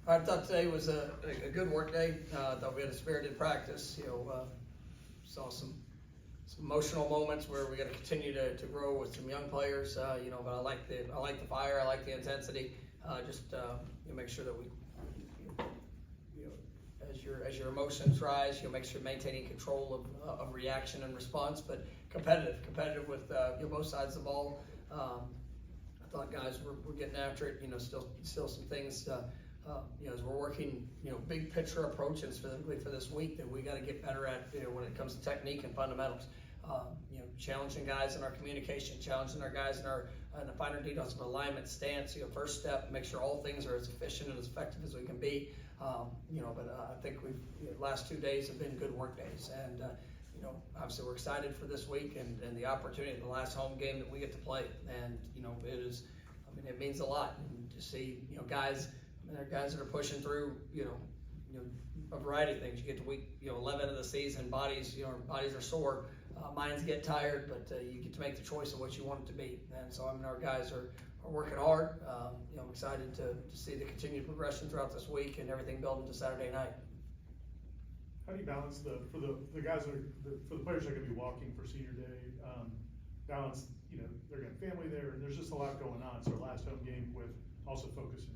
I thought today was a good work day. I thought we had a spirited practice. Saw some emotional moments where we got to continue to grow with some young players. But I like the fire. I like the intensity. Make sure that we, as your emotions rise, make sure you're maintaining control of reaction and response, but competitive with both sides of the ball. I thought guys were getting after it. Still some things. As we're working, big picture approach, and specifically for this week, that we got to get better at, when it comes to technique and fundamentals. Challenging guys in our communication, challenging our guys in the finer details of alignment, stance. First step, make sure all things are as efficient and as effective as we can be. But I think last 2 days have been good work days, and obviously we're excited for this week and the opportunity, the last home game that we get to play, and it means a lot. And to see guys. There are guys that are pushing through, a variety of things. You get to week, 11 of the season, bodies are sore, minds get tired, but you get to make the choice of what you want it to be. And so, our guys are working hard. I'm excited to see the continued progression throughout this week and everything building to Saturday night. How do you balance for the guys that are, for the players that are going to be walking for senior day, balance, they're going to have family there, and there's just a lot going on. So last home game with also focusing.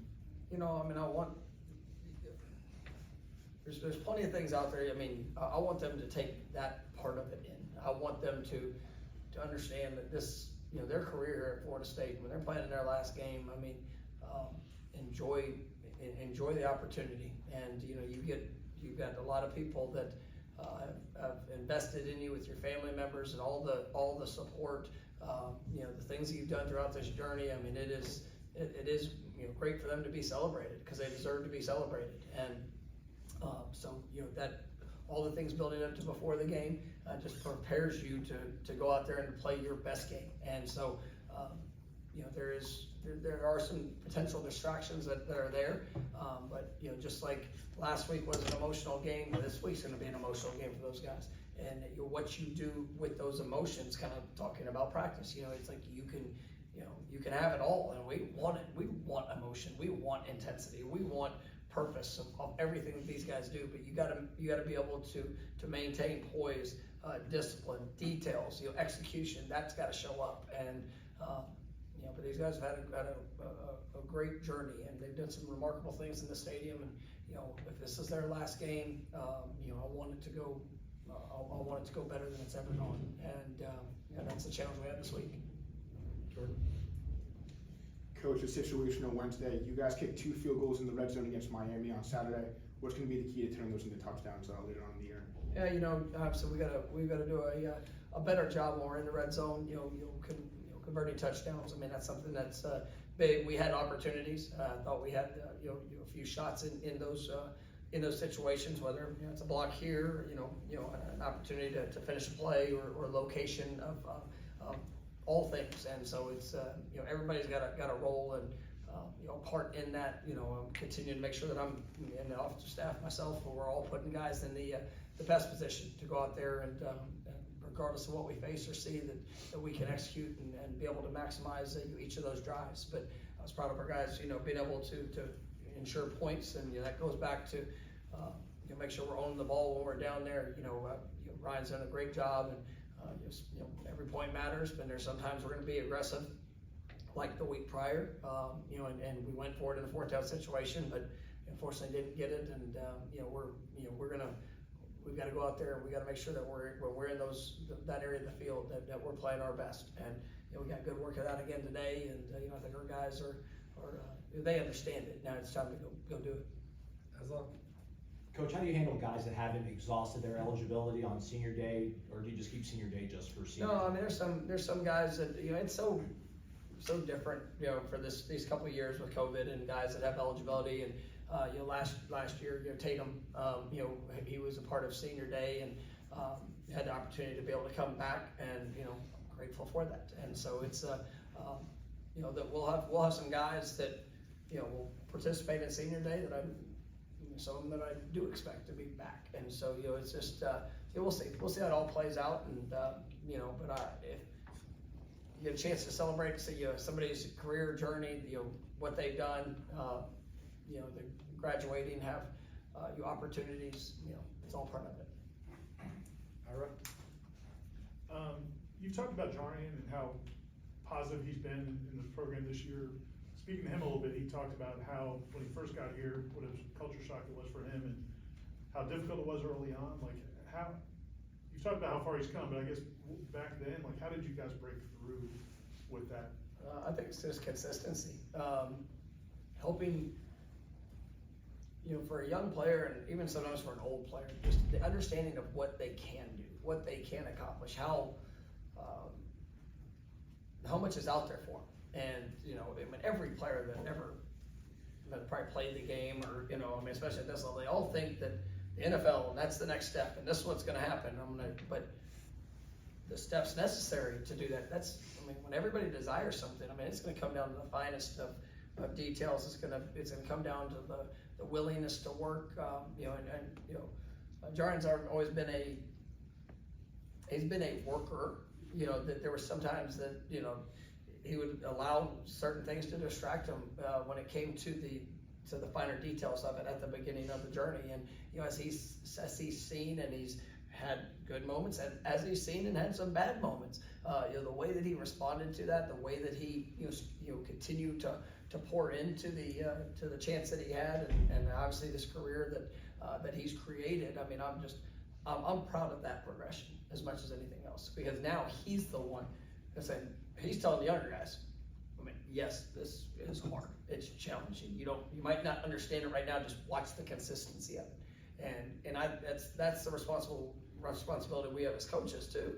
There's plenty of things out there. I want them to take that part of it in. I want them to understand that this, their career here at Florida State, when they're playing in their last game, enjoy the opportunity. And, you've got a lot of people that have invested in you with your family members and all the support, the things that you've done throughout this journey. It is great for them to be celebrated, because they deserve to be celebrated. And that all the things building up to before the game just prepares you to go out there and play your best game. And so there are some potential distractions that are there, but just like last week was an emotional game, this week's going to be an emotional game for those guys. And what you do with those emotions, kind of talking about practice, it's like you can have it all, and we want it. We want emotion. We want intensity. We want purpose of everything that these guys do. But you gotta be able to maintain poise, discipline, details, execution. That's got to show up. And but these guys have had a great journey, and they've done some remarkable things in the stadium. And if this is their last game, I want it to go. I want it to go better than it's ever gone. And that's the challenge we have this week. Jordan. Coach, the situation on Wednesday, you guys kicked 2 field goals in the red zone against Miami on Saturday. What's going to be the key to turning those into touchdowns later on in the year? Yeah, so we gotta do a better job when we're in the red zone. Converting touchdowns. That's something that's big. We had opportunities. I thought we had a few shots in those situations. Whether it's a block here, an opportunity to finish a play or location of all things. And so it's everybody's got a role and part in that. I'm continuing to make sure that I'm in the offensive staff myself, where we're all putting guys in the best position to go out there and regardless of what we face or see, that we can execute and be able to maximize each of those drives. But I was proud of our guys, being able to ensure points, and that goes back to make sure we're owning the ball when we're down there. Ryan's done a great job, and every point matters. But there's sometimes we're going to be aggressive, like the week prior, and we went for it in the 4th down situation, but unfortunately didn't get it. And we've got to go out there and we got to make sure that when we're in that area of the field that we're playing our best. And we got good work of that again today. And I think our guys are they understand it. Now it's time to go do it. As long. Coach, how do you handle guys that haven't exhausted their eligibility on senior day, or do you just keep senior day just for senior? No, there's some guys that it's so different, for these couple of years with COVID, and guys that have eligibility. And last year, Tatum, he was a part of senior day and had the opportunity to be able to come back, and grateful for that. And so it's that we'll have some guys that will participate in senior day that some of them that I do expect to be back. And so it's just we'll see how it all plays out. And but if you get a chance to celebrate somebody's career journey, what they've done, the graduating, have opportunities, it's all part of it. Ira? You've talked about Jarrian and how positive he's been in the program this year. Speaking to him a little bit, he talked about how when he first got here, what a culture shock it was for him and how difficult it was early on. Like you've talked about how far he's come, but I guess back then, like how did you guys break through with that? I think it's just consistency. Helping, for a young player and even sometimes for an old player, just the understanding of what they can do, what they can accomplish, how much is out there for them. And, every player that probably played the game or, especially at this level, they all think that the NFL, and that's the next step, and this is what's going to happen. But the steps necessary to do that, when everybody desires something, it's going to come down to the finest of details. It's going to come down to the willingness to work, Jarrian's always been he's been a worker, that there were sometimes that, he would allow certain things to distract him, when it came to the finer details of it at the beginning of the journey. And, as he's seen and he's had good moments, and as he's seen and had some bad moments, the way that he responded to that, the way that he, continued to pour into the chance that he had, and obviously this career that he's created. I'm proud of that progression as much as anything else, because now he's the one that's saying, he's telling the younger guys, yes, this is hard. It's challenging. You might not understand it right now. Just watch the consistency of it. And that's the responsibility we have as coaches too.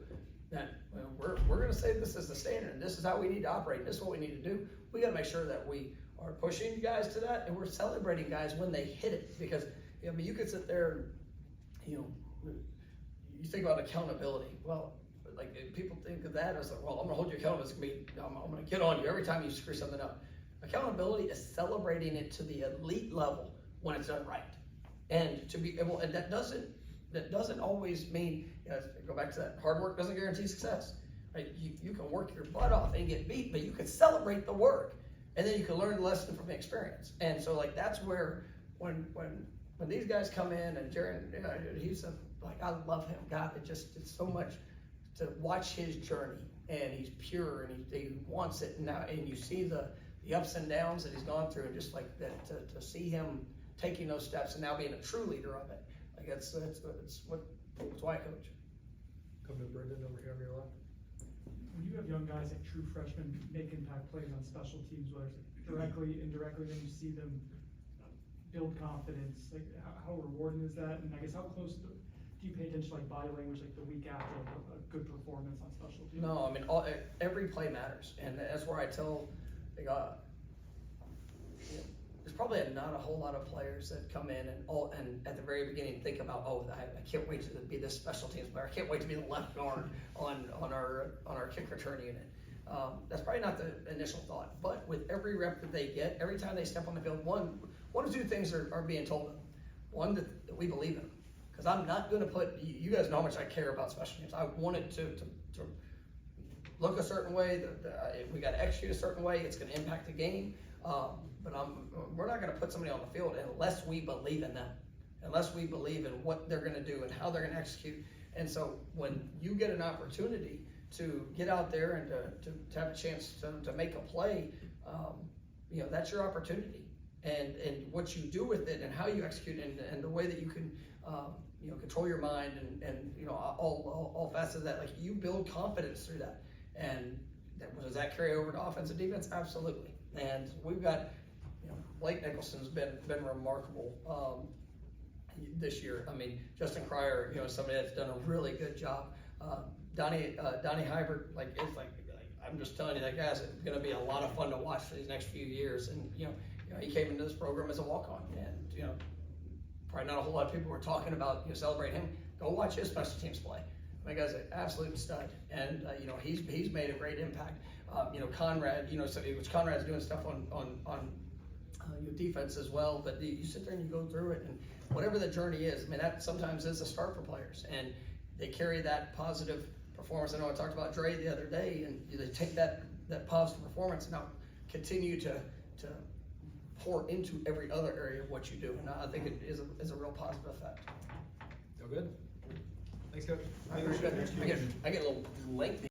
That we're going to say this is the standard, and this is how we need to operate. And this is what we need to do. We got to make sure that we are pushing you guys to that, and we're celebrating guys when they hit it. Because you could sit there, and you think about accountability. Well, like people think of that as like, well, I'm going to hold you accountable. I'm going to get on you every time you screw something up. Accountability is celebrating it to the elite level when it's done right, and to be able. And that doesn't always mean. Go back to that. Hard work doesn't guarantee success. Right? You can work your butt off and get beat, but you can celebrate the work, and then you can learn the lesson from the experience. And so, that's where when these guys come in, and Jarrian, he's I love him. God, it's so much to watch his journey, and he's pure, and he wants it now, and you see the ups and downs that he's gone through, and just like that to see him taking those steps and now being a true leader of it. It's why I coach. Come to Brendan over here on your left. When you have young guys like true freshmen make impact plays on special teams, whether it's directly, indirectly, then you see them build confidence. Like how rewarding is that? And I guess how close do you pay attention to body language the week after a good performance on special teams? No, every play matters, and that's where I tell there's probably not a whole lot of players that come in and at the very beginning think about, I can't wait to be this special teams player. I can't wait to be the left guard on our kick return unit. That's probably not the initial thought, but with every rep that they get, every time they step on the field, one or two things are being told them. One, that we believe in them. Because I'm not going to put, you guys know how much I care about special teams. I want it to look a certain way, we got to execute a certain way, it's going to impact the game. But we're not going to put somebody on the field unless we believe in them, unless we believe in what they're going to do and how they're going to execute. And so when you get an opportunity to get out there and to have a chance to make a play, that's your opportunity. And what you do with it and how you execute it and the way that you can control your mind and all facets of that, you build confidence through that. And does that carry over to offensive defense? Absolutely. And we've got, Blake Nicholson's been remarkable this year. Justin Cryer, somebody that's done a really good job. Donnie Hybert, I'm just telling you, that guy's going to be a lot of fun to watch for these next few years. And he came into this program as a walk-on, and probably not a whole lot of people were talking about celebrating him. Go watch his special teams play. That guy's an absolute stud, and he's made a great impact. Conrad, Conrad's doing stuff on your defense as well. But you sit there and you go through it, and whatever the journey is, that sometimes is a start for players, and they carry that positive performance. I know I talked about Dre the other day, and they take that positive performance and now continue to pour into every other area of what you do, and I think it is a real positive effect. Feel good? Thanks, Coach. I get a little lengthy.